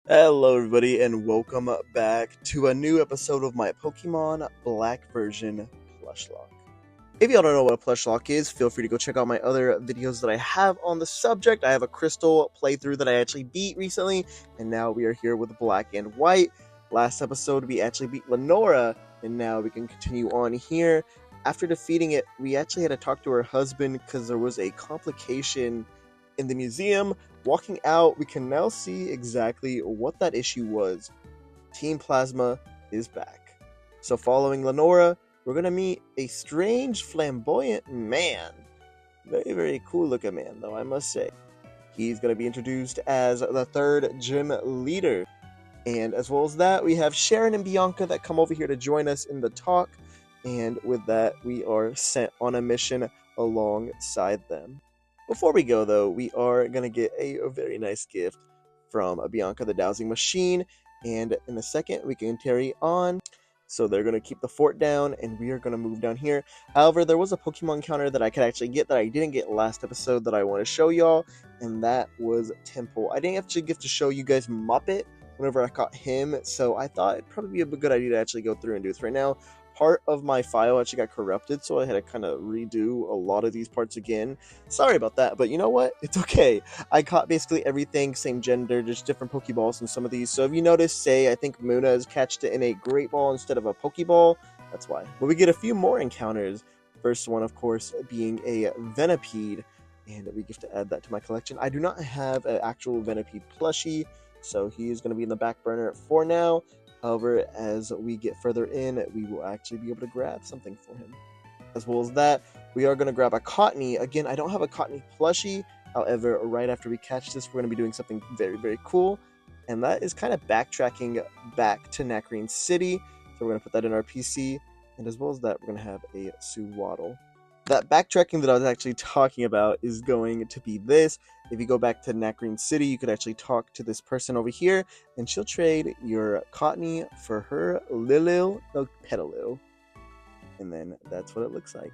Hello everybody and welcome back to a new episode of my Pokemon Black version Plushlocke. If y'all don't know what a Plushlocke is, feel free to go check out my other videos that I have on the subject. I have a Crystal playthrough that I actually beat recently, and now we are here with Black and White. Last episode we actually beat Lenora, and now we can continue on here. After defeating it, we actually had to talk to her husband because there was a complication in the museum. Walking out, we can now see exactly what that issue was. Team Plasma is back. So following Lenora, we're going to meet a strange, flamboyant man. Very, very cool looking man, though, I must say. He's going to be introduced as the third gym leader. And as well as that, we have Sharon and Bianca that come over here to join us in the talk. And with that, we are sent on a mission alongside them. Before we go, though, we are going to get a very nice gift from Bianca the Dowsing Machine, and in a second we can carry on. So they're going to keep the fort down, and we are going to move down here. However, there was a Pokemon counter that I could actually get that I didn't get last episode that I want to show y'all, and that was Temple. I didn't actually get to show you guys Muppet whenever I caught him, so I thought it'd probably be a good idea to actually go through and do this right now. Part of my file actually got corrupted, so I had to kind of redo a lot of these parts again. Sorry about that, but you know what? It's okay. I caught basically everything, same gender, just different Pokeballs in some of these. So if you notice, say, I think Muna has catched it in a Great Ball instead of a Pokeball, that's why. But we get a few more encounters. First one, of course, being a Venipede, and we get to add that to my collection. I do not have an actual Venipede plushie, so he is going to be in the back burner for now. However, as we get further in, we will actually be able to grab something for him. As well as that, we are going to grab a Cottony. Again, I don't have a Cottony plushie. However, right after we catch this, we're going to be doing something very, very cool. And that is kind of backtracking back to Nacrene City. So we're going to put that in our PC. And as well as that, we're going to have a Suwaddle. That backtracking that I was actually talking about is going to be this. If you go back to Nacrene City, you could actually talk to this person over here, and she'll trade your Cottony for her Petalil. And then that's what it looks like.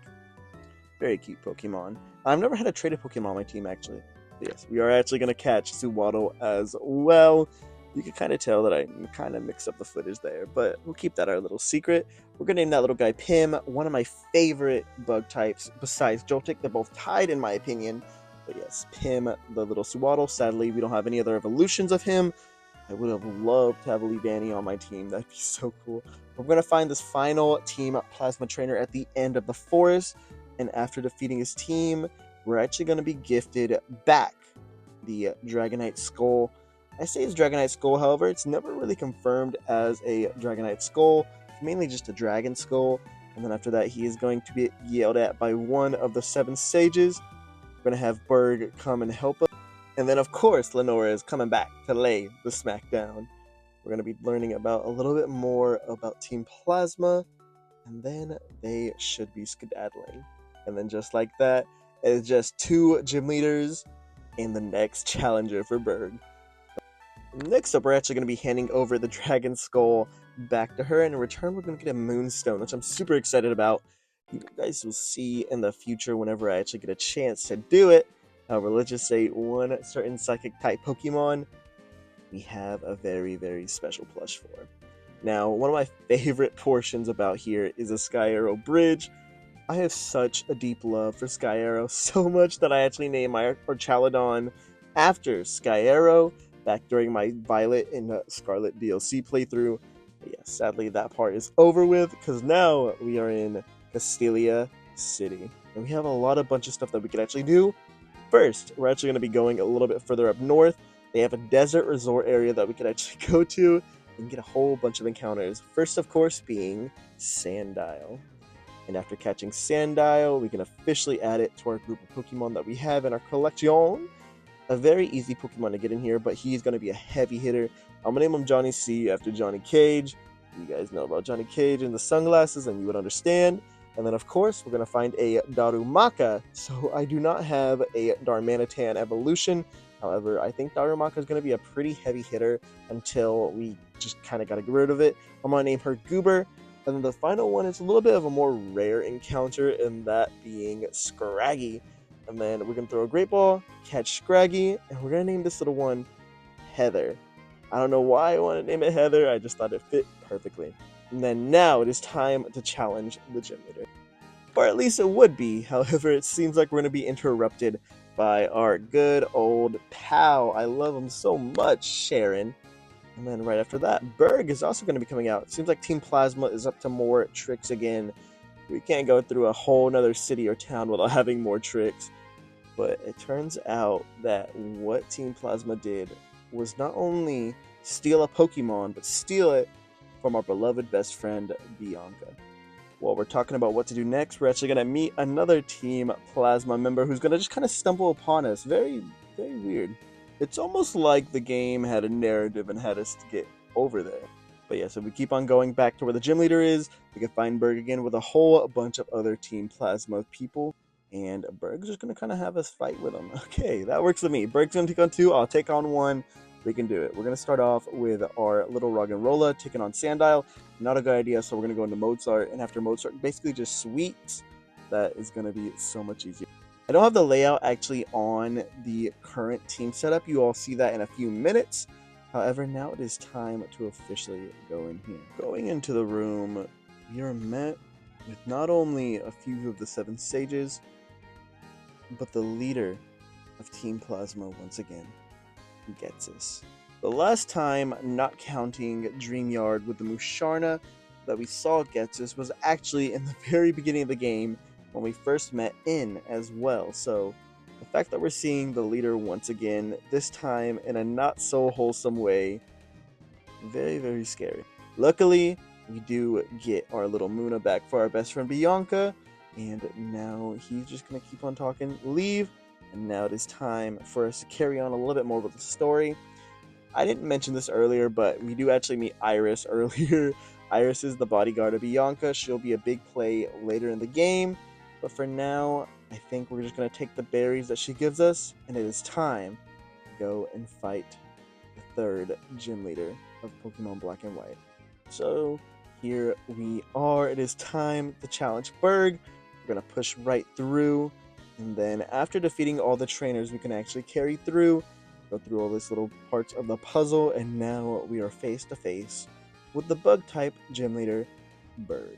Very cute Pokemon. I've never had a traded Pokemon on my team, actually. But yes, we are actually going to catch Suwaddle as well. You can kind of tell that I kind of mixed up the footage there, but we'll keep that our little secret. We're going to name that little guy Pim, one of my favorite bug types besides Joltik. They're both tied in my opinion. But yes, Pim, the little Suwaddle. Sadly, we don't have any other evolutions of him. I would have loved to have a Leavanny on my team. That'd be so cool. We're going to find this final Team Plasma Trainer at the end of the forest. And after defeating his team, we're actually going to be gifted back the Dragonite Skull. I say it's Dragonite Skull, however, it's never really confirmed as a Dragonite Skull. It's mainly just a Dragon Skull. And then after that, he is going to be yelled at by one of the 7 sages. We're going to have Berg come and help us. And then, of course, Lenora is coming back to lay the smack down. We're going to be learning about a little bit more about Team Plasma. And then they should be skedaddling. And then just like that, it is just 2 gym leaders and the next challenger for Berg. Next up, we're actually going to be handing over the Dragon Skull back to her, and in return, we're going to get a Moonstone, which I'm super excited about. You guys will see in the future whenever I actually get a chance to do it. However, let's just say one certain Psychic-type Pokemon we have a very, very special plush for. Now, one of my favorite portions about here is a Sky Arrow Bridge. I have such a deep love for Sky Arrow, so much that I actually named my Archaladon after Sky Arrow back during my Violet and Scarlet DLC playthrough. But yeah, sadly that part is over with, because now we are in Castelia City. And we have a bunch of stuff that we can actually do. First, we're actually going to be going a little bit further up north. They have a desert resort area that we could actually go to and get a whole bunch of encounters. First, of course, being Sandile. And after catching Sandile, we can officially add it to our group of Pokemon that we have in our collection. A very easy Pokemon to get in here, but he's going to be a heavy hitter. I'm going to name him Johnny C after Johnny Cage. You guys know about Johnny Cage and the sunglasses, and you would understand. And then, of course, we're going to find a Darumaka. So I do not have a Darmanitan evolution. However, I think Darumaka is going to be a pretty heavy hitter until we just kind of got to get rid of it. I'm going to name her Goober. And then the final one is a little bit of a more rare encounter, and that being Scraggy. And then we're going to throw a Great Ball, catch Scraggy, and we're going to name this little one Heather. I don't know why I want to name it Heather, I just thought it fit perfectly. And then now it is time to challenge the gym leader. Or at least it would be, however it seems like we're going to be interrupted by our good old pal. I love him so much, Sharon. And then right after that, Berg is also going to be coming out. It seems like Team Plasma is up to more tricks again. We can't go through a whole nother city or town without having more tricks. But it turns out that what Team Plasma did was not only steal a Pokemon, but steal it from our beloved best friend, Bianca. While we're talking about what to do next, we're actually going to meet another Team Plasma member who's going to just kind of stumble upon us. Very, very weird. It's almost like the game had a narrative and had us to get over there. But yeah, so we keep on going back to where the gym leader is. We can find Berg again with a whole bunch of other Team Plasma people. And Berg's just going to kind of have us fight with him. Okay, that works with me. Berg's going to take on 2. I'll take on 1. We can do it. We're going to start off with our little Roggenrola taking on Sandile. Not a good idea, so we're going to go into Mozart. And after Mozart, basically just sweeps. That is going to be so much easier. I don't have the layout actually on the current team setup. You all see that in a few minutes. However, now it is time to officially go in here. Going into the room, we are met with not only a few of the 7 sages, but the leader of Team Plasma once again, Getsus. The last time, not counting Dreamyard with the Musharna, that we saw Getsus was actually in the very beginning of the game when we first met In as well. So the fact that we're seeing the leader once again, this time in a not so wholesome way, very, very scary. Luckily, we do get our little Muna back for our best friend Bianca, and now he's just going to keep on talking, leave, and now it is time for us to carry on a little bit more with the story. I didn't mention this earlier, but we do actually meet Iris earlier. Iris is the bodyguard of Bianca. She'll be a big play later in the game, but for now, I think we're just going to take the berries that she gives us, and it is time to go and fight the 3rd gym leader of Pokemon Black and White. So here we are. It is time to challenge Berg. We're going to push right through, and then after defeating all the trainers, we can actually carry through, go through all these little parts of the puzzle, and now we are face to face with the bug type gym leader, Berg.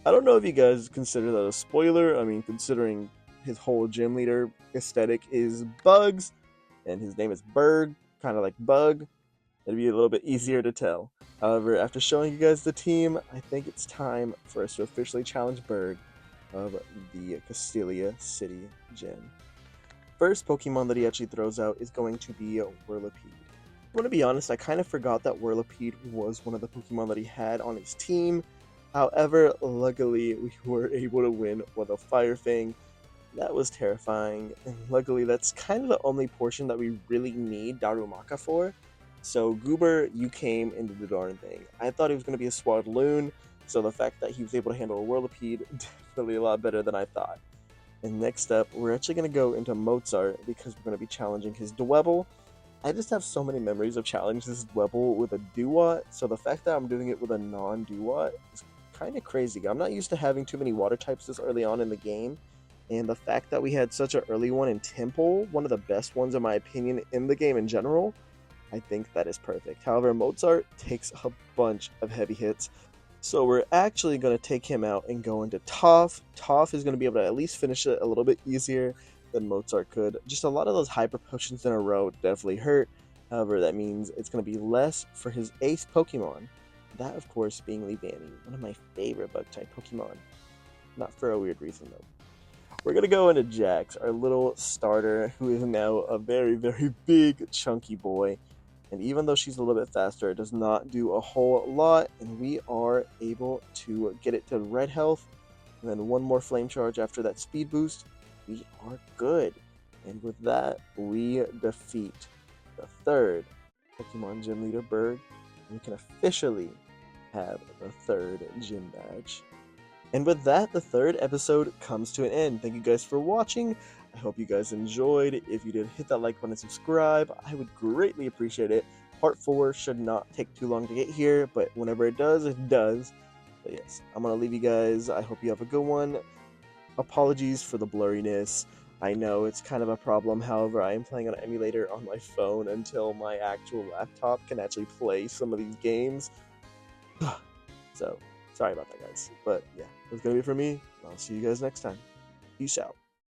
I don't know if you guys consider that a spoiler. I mean, considering his whole gym leader aesthetic is bugs, and his name is Berg, kind of like bug, it'd be a little bit easier to tell. However, after showing you guys the team, I think it's time for us to officially challenge Berg of the Castelia City Gym. First Pokemon that he actually throws out is going to be Whirlipede. I want to be honest, I kind of forgot that Whirlipede was one of the Pokemon that he had on his team. However, luckily we were able to win with a Fire Fang. That was terrifying, and luckily that's kind of the only portion that we really need Darumaka for. So Goober, you came into the darn thing. I thought he was going to be a Swadloon, so the fact that he was able to handle a Whirlipede, definitely a lot better than I thought. And next up, we're actually going to go into Mozart because we're going to be challenging his Dwebble. I just have so many memories of challenging this Dwebble with a Duat, so the fact that I'm doing it with a non-Duat is kind of crazy. I'm not used to having too many water types this early on in the game, and the fact that we had such an early one in Temple, one of the best ones in my opinion in the game in general, I think that is perfect. However, Mozart takes a bunch of heavy hits, so we're actually going to take him out and go into Toph. Toph is going to be able to at least finish it a little bit easier than Mozart could. Just a lot of those hyper potions in a row definitely hurt. However, that means it's going to be less for his ace Pokemon. That, of course, being Leavanny, one of my favorite bug-type Pokemon. Not for a weird reason, though. We're going to go into Jax, our little starter, who is now a very, very big, chunky boy. And even though she's a little bit faster, it does not do a whole lot, and we are able to get it to red health, and then one more flame charge after that speed boost. We are good. And with that, we defeat the 3rd Pokemon Gym Leader, Berg, and we can officially have the 3rd gym badge. And with that, the 3rd episode comes to an end. Thank you guys for watching. I hope you guys enjoyed. If you did, hit that like button and subscribe. I would greatly appreciate it. Part 4 should not take too long to get here, but whenever it does, it does. But yes, I'm going to leave you guys. I hope you have a good one. Apologies for the blurriness. I know it's kind of a problem, however, I am playing on an emulator on my phone until my actual laptop can actually play some of these games. So, sorry about that, guys. But yeah, that's gonna be it for me. I'll see you guys next time. Peace out.